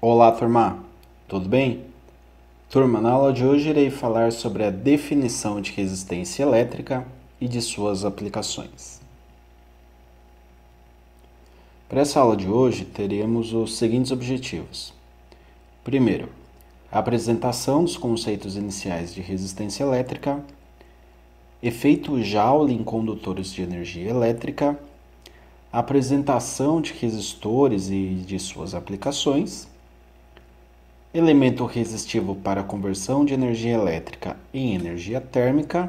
Olá, turma! Tudo bem? Turma, na aula de hoje irei falar sobre a definição de resistência elétrica e de suas aplicações. Para essa aula de hoje, teremos os seguintes objetivos. Primeiro, a apresentação dos conceitos iniciais de resistência elétrica, efeito Joule em condutores de energia elétrica, a apresentação de resistores e de suas aplicações, elemento resistivo para a conversão de energia elétrica em energia térmica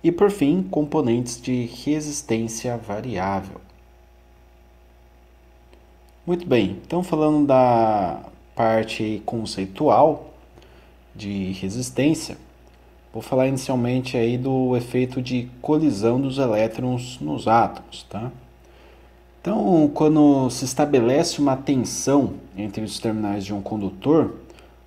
e, por fim, componentes de resistência variável. Muito bem, então falando da parte conceitual de resistência, vou falar inicialmente aí do efeito de colisão dos elétrons nos átomos, tá? Então, quando se estabelece uma tensão entre os terminais de um condutor,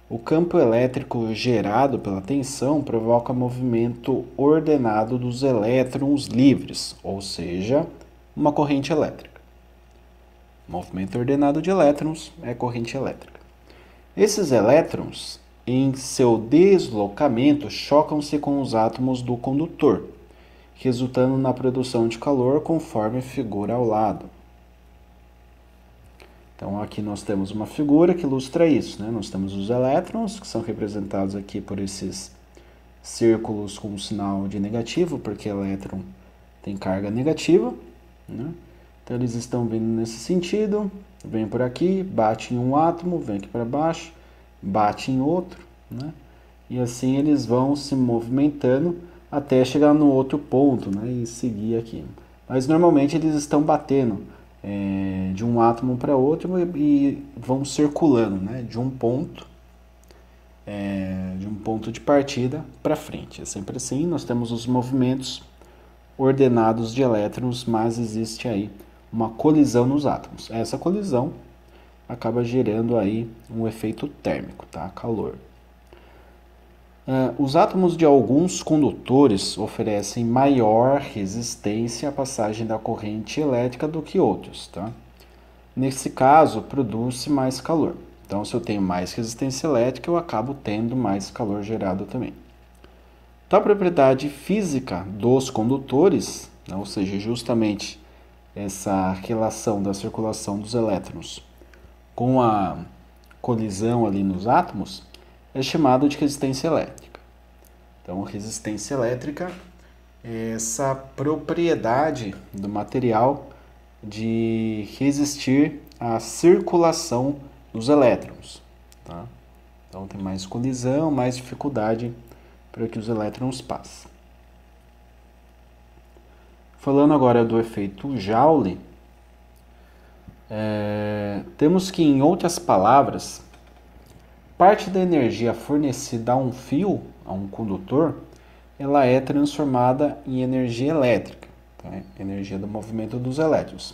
o campo elétrico gerado pela tensão provoca movimento ordenado dos elétrons livres, ou seja, uma corrente elétrica. Movimento ordenado de elétrons é corrente elétrica. Esses elétrons, em seu deslocamento, chocam-se com os átomos do condutor, resultando na produção de calor conforme figura ao lado. Então, aqui nós temos uma figura que ilustra isso, né? Nós temos os elétrons, que são representados aqui por esses círculos com sinal de negativo, porque elétron tem carga negativa, né? Então, eles estão vindo nesse sentido, vem por aqui, bate em um átomo, vem aqui para baixo, bate em outro, né? E assim eles vão se movimentando até chegar no outro ponto, né? E seguir aqui. Mas, normalmente, eles estão batendo de um átomo para outro e vão circulando, né, de um ponto de partida para frente. É sempre assim, nós temos os movimentos ordenados de elétrons, mas existe aí uma colisão nos átomos. Essa colisão acaba gerando aí um efeito térmico, tá? Calor. Os átomos de alguns condutores oferecem maior resistência à passagem da corrente elétrica do que outros, tá? Nesse caso, produz-se mais calor. Então, se eu tenho mais resistência elétrica, eu acabo tendo mais calor gerado também. Então, a propriedade física dos condutores, né, ou seja, justamente essa relação da circulação dos elétrons com a colisão ali nos átomos, é chamado de resistência elétrica. Então, resistência elétrica é essa propriedade do material de resistir à circulação dos elétrons, tá? Então, tem mais colisão, mais dificuldade para que os elétrons passem. Falando agora do efeito Joule, temos que, em outras palavras, parte da energia fornecida a um fio, a um condutor, ela é transformada em energia elétrica, tá? Energia do movimento dos elétrons.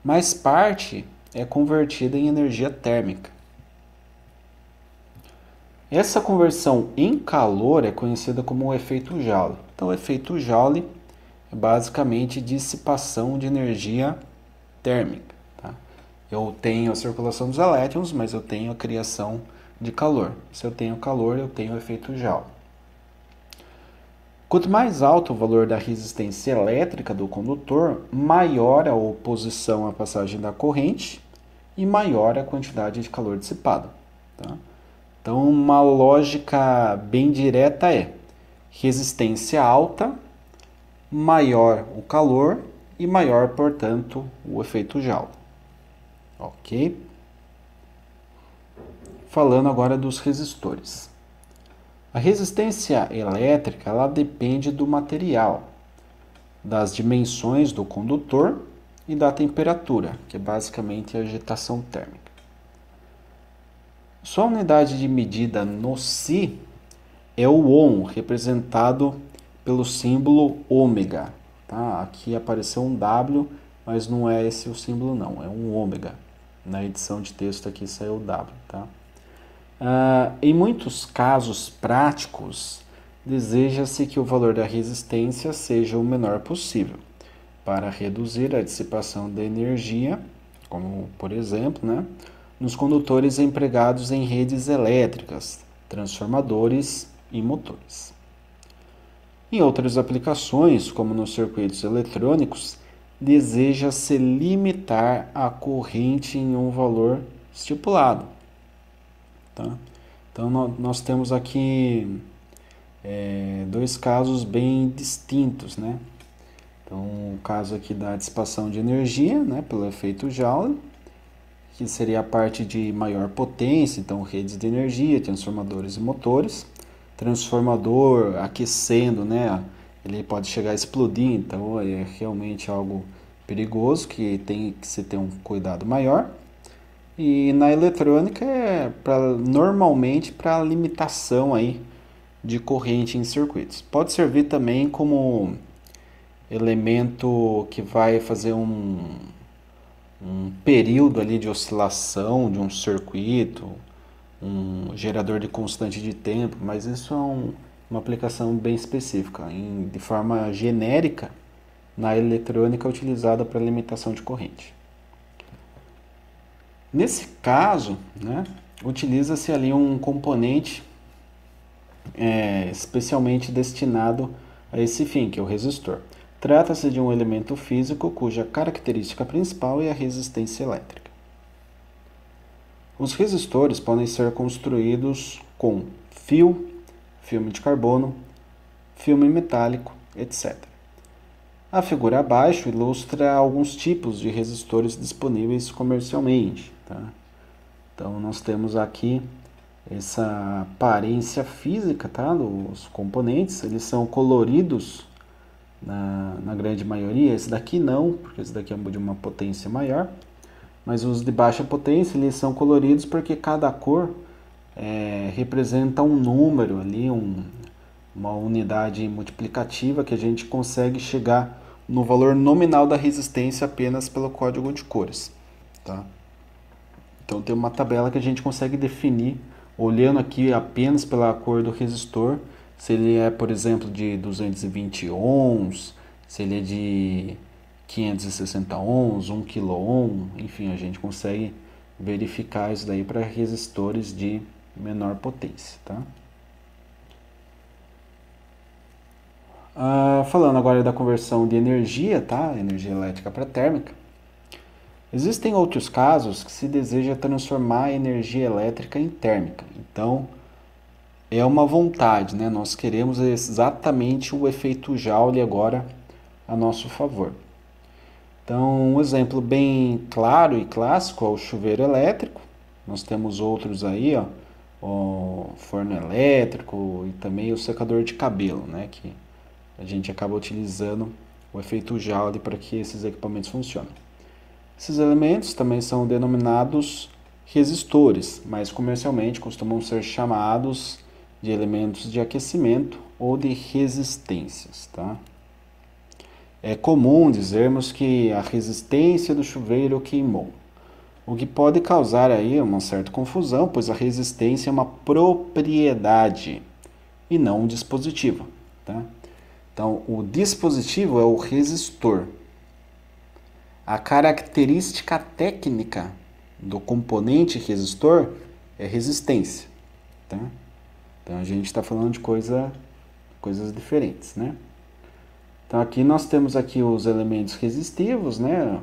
Mas parte é convertida em energia térmica. Essa conversão em calor é conhecida como o efeito Joule. Então, o efeito Joule é basicamente dissipação de energia térmica, tá? Eu tenho a circulação dos elétrons, mas eu tenho a criação de calor. Se eu tenho calor, eu tenho o efeito Joule. Quanto mais alto o valor da resistência elétrica do condutor, maior a oposição à passagem da corrente e maior a quantidade de calor dissipado, tá? Então, uma lógica bem direta é resistência alta, maior o calor e maior, portanto, o efeito Joule. Ok? Falando agora dos resistores. A resistência elétrica ela depende do material, das dimensões do condutor e da temperatura, que é basicamente a agitação térmica. Sua unidade de medida no Si é o ohm, representado pelo símbolo ômega. Tá? Aqui apareceu um W, mas não é esse o símbolo não, é um ômega. Na edição de texto aqui saiu o W, tá? Em muitos casos práticos, deseja-se que o valor da resistência seja o menor possível, para reduzir a dissipação da energia, como por exemplo, né, nos condutores empregados em redes elétricas, transformadores e motores. Em outras aplicações, como nos circuitos eletrônicos, deseja-se limitar a corrente em um valor estipulado. Tá? Então, nós temos aqui dois casos bem distintos, né? Então, o caso aqui da dissipação de energia, né, pelo efeito Joule, que seria a parte de maior potência, então redes de energia, transformadores e motores. Transformador aquecendo, né, ele pode chegar a explodir, então é realmente algo perigoso que tem que se ter um cuidado maior. E na eletrônica normalmente para limitação aí de corrente em circuitos. Pode servir também como elemento que vai fazer um período ali de oscilação de um circuito, um gerador de constante de tempo, mas isso é uma aplicação bem específica. De forma genérica, na eletrônica é utilizada para limitação de corrente. Nesse caso, né, utiliza-se ali um componente especialmente destinado a esse fim, que é o resistor. Trata-se de um elemento físico cuja característica principal é a resistência elétrica. Os resistores podem ser construídos com fio, filme de carbono, filme metálico, etc. A figura abaixo ilustra alguns tipos de resistores disponíveis comercialmente. Tá? Então, nós temos aqui essa aparência física, tá, dos componentes. Eles são coloridos na grande maioria. Esse daqui não, porque esse daqui é de uma potência maior. Mas os de baixa potência, eles são coloridos porque cada cor representa um número ali, uma unidade multiplicativa que a gente consegue chegar no valor nominal da resistência apenas pelo código de cores. Tá? Então tem uma tabela que a gente consegue definir, olhando aqui apenas pela cor do resistor, se ele é, por exemplo, de 220 ohms, se ele é de 560 ohms, 1 kΩ, enfim, a gente consegue verificar isso daí para resistores de menor potência, tá? Falando agora da conversão de energia, tá? Energia elétrica para térmica. Existem outros casos que se deseja transformar a energia elétrica em térmica. Então, é uma vontade, né? Nós queremos exatamente o efeito Joule agora a nosso favor. Então, um exemplo bem claro e clássico é o chuveiro elétrico. Nós temos outros aí, ó, o forno elétrico e também o secador de cabelo, né? Que a gente acaba utilizando o efeito Joule para que esses equipamentos funcionem. Esses elementos também são denominados resistores, mas comercialmente costumam ser chamados de elementos de aquecimento ou de resistências, tá? É comum dizermos que a resistência do chuveiro queimou, o que pode causar aí uma certa confusão, pois a resistência é uma propriedade e não um dispositivo, tá? Então, o dispositivo é o resistor. A característica técnica do componente resistor é resistência, tá? Então, a gente está falando de coisas diferentes, né? Então, aqui nós temos aqui os elementos resistivos, né?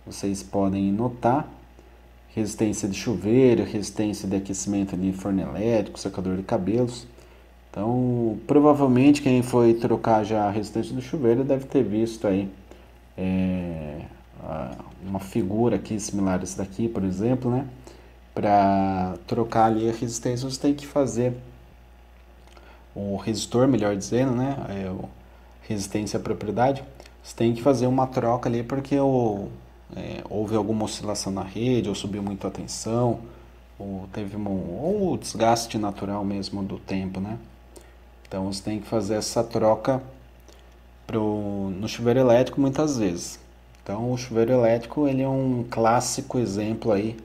Vocês podem notar resistência de chuveiro, resistência de aquecimento de forno elétrico, secador de cabelos. Então, provavelmente quem foi trocar já a resistência do chuveiro deve ter visto aí uma figura aqui similar a essa daqui, por exemplo, né? Para trocar ali a resistência, você tem que fazer o resistor, melhor dizendo, né? Resistência à propriedade. Você tem que fazer uma troca ali porque houve alguma oscilação na rede, ou subiu muito a tensão, ou teve ou o desgaste natural mesmo do tempo, né? Então você tem que fazer essa troca no chuveiro elétrico muitas vezes. Então o chuveiro elétrico ele é um clássico exemplo aí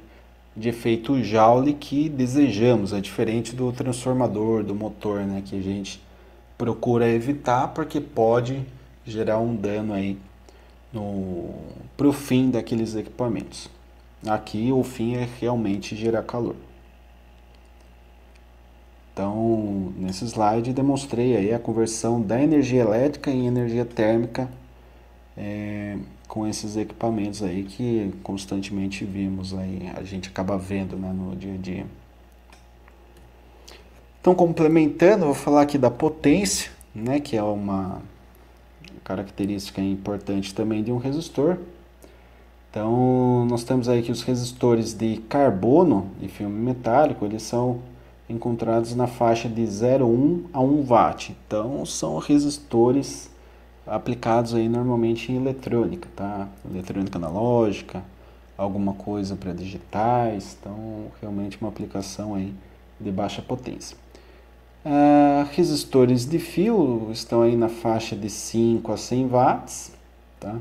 de efeito Joule que desejamos, é diferente do transformador, do motor, né, que a gente procura evitar porque pode gerar um dano aí pro fim daqueles equipamentos. aqui o fim é realmente gerar calor. Então, nesse slide demonstrei aí a conversão da energia elétrica em energia térmica com esses equipamentos aí que constantemente vimos aí, a gente acaba vendo, né, no dia a dia. Então, complementando, vou falar aqui da potência, né, que é uma característica importante também de um resistor. Então, nós temos aí que os resistores de carbono e filme metálico, eles são encontrados na faixa de 0,1 a 1 watt. Então, são resistores aplicados aí normalmente em eletrônica, tá? Eletrônica analógica, alguma coisa para digitais, então realmente uma aplicação aí de baixa potência. Resistores de fio estão aí na faixa de 5 a 100 watts, tá?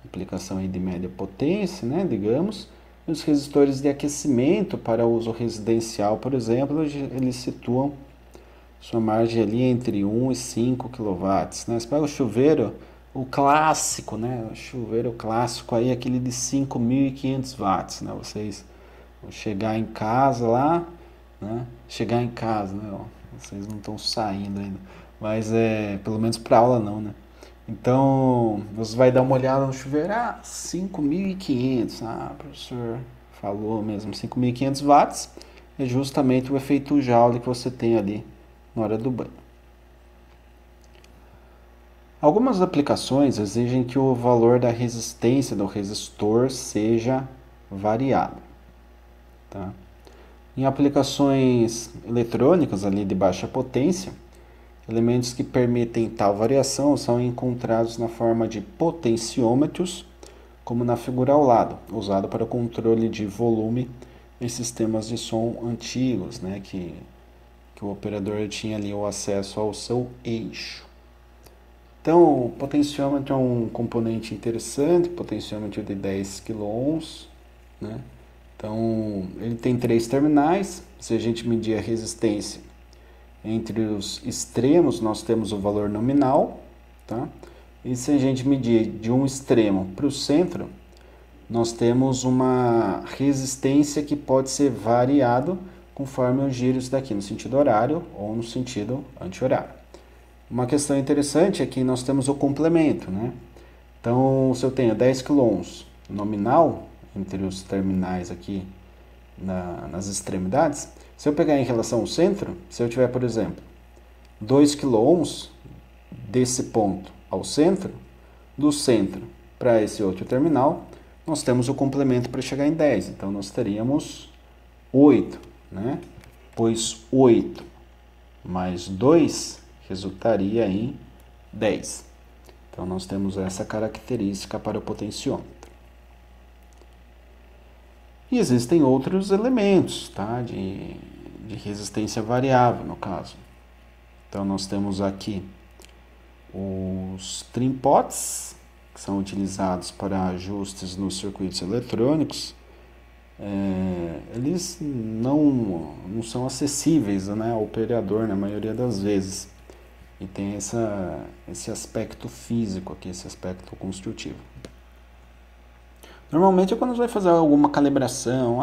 Aplicação aí de média potência, né, digamos. E os resistores de aquecimento para uso residencial, por exemplo, eles situam sua margem ali entre 1 e 5 kW, né? Você pega o chuveiro, o clássico, né? O chuveiro clássico aí, aquele de 5.500 watts, né? Vocês vão chegar em casa lá, né? Chegar em casa, né? Ó, vocês não estão saindo ainda, mas pelo menos para aula não, né? Então, você vai dar uma olhada no chuveiro, 5.500, professor falou mesmo, 5.500 watts, é justamente o efeito Joule que você tem ali na hora do banho. Algumas aplicações exigem que o valor da resistência do resistor seja variado. Tá? Em aplicações eletrônicas ali de baixa potência, elementos que permitem tal variação são encontrados na forma de potenciômetros, como na figura ao lado, usado para o controle de volume em sistemas de som antigos, né, que o operador tinha ali o acesso ao seu eixo. Então, o potenciômetro é um componente interessante, potenciômetro de 10 kΩ, né? Então, ele tem 3 terminais. Se a gente medir a resistência entre os extremos, nós temos o valor nominal, tá? E se a gente medir de um extremo para o centro, nós temos uma resistência que pode ser variado conforme os giros daqui no sentido horário ou no sentido anti-horário. Uma questão interessante é que nós temos o complemento, né? Então, se eu tenho 10 kΩ nominal entre os terminais aqui nas extremidades, se eu pegar em relação ao centro, se eu tiver, por exemplo, 2 kΩ desse ponto ao centro, do centro para esse outro terminal, nós temos o complemento para chegar em 10. Então, nós teríamos 8, né? Pois 8 mais 2 resultaria em 10. Então, nós temos essa característica para o potenciômetro. E existem outros elementos, tá? de resistência variável, no caso. Então, nós temos aqui os trimpots, que são utilizados para ajustes nos circuitos eletrônicos. Eles não são acessíveis, né, ao operador na maioria das vezes. E tem esse aspecto físico aqui, esse aspecto construtivo. Normalmente é quando você vai fazer alguma calibração,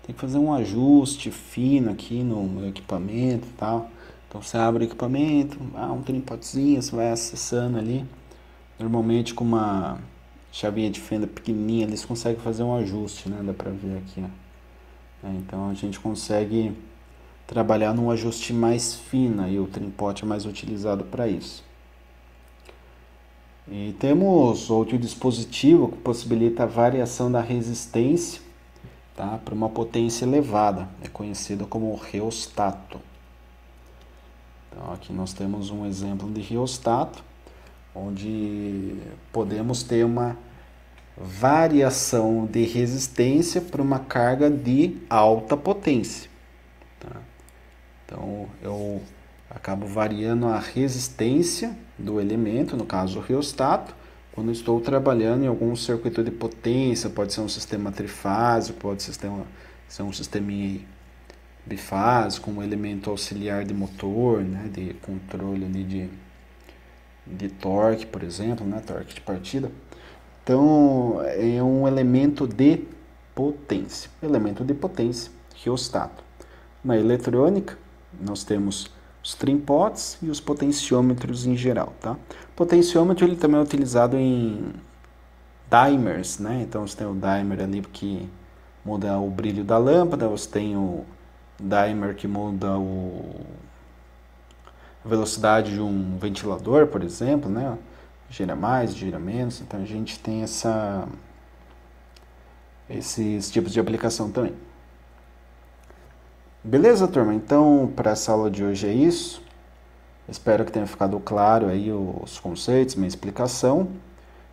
tem que fazer um ajuste fino aqui no equipamento e tal. Então você abre o equipamento, um tripotezinho, você vai acessando ali. Normalmente com uma chavinha de fenda pequenininha, eles conseguem fazer um ajuste, né? Dá pra ver aqui, ó. Então a gente consegue trabalhar num ajuste mais fino e o tripote é mais utilizado para isso. E temos outro dispositivo que possibilita a variação da resistência, tá, para uma potência elevada, é conhecido como reostato. Então aqui nós temos um exemplo de reostato, onde podemos ter uma variação de resistência para uma carga de alta potência. Tá? Então, eu acabo variando a resistência do elemento, no caso o reostato, quando estou trabalhando em algum circuito de potência, pode ser um sistema trifásico, pode ser um sisteminha bifásico, um elemento auxiliar de motor, né, de controle ali de torque, por exemplo, né, torque de partida. Então, é um elemento de potência. Elemento de potência, riostato. Na eletrônica, nós temos os trimpotes e os potenciômetros em geral, tá? Potenciômetro ele também é utilizado em dimers, né? Então você tem o dimer ali que muda o brilho da lâmpada, você tem o dimer que muda a velocidade de um ventilador, por exemplo, né? Gira mais, gira menos, então a gente tem esses tipos de aplicação também. Beleza, turma? Então, para essa aula de hoje é isso. Espero que tenha ficado claro aí os conceitos, minha explicação.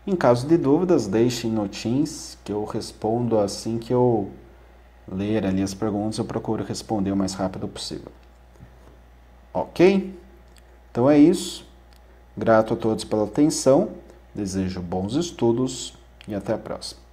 Em caso de dúvidas, deixem no Teams, que eu respondo assim que eu ler ali as perguntas, eu procuro responder o mais rápido possível. Ok? Então é isso. Grato a todos pela atenção, desejo bons estudos e até a próxima.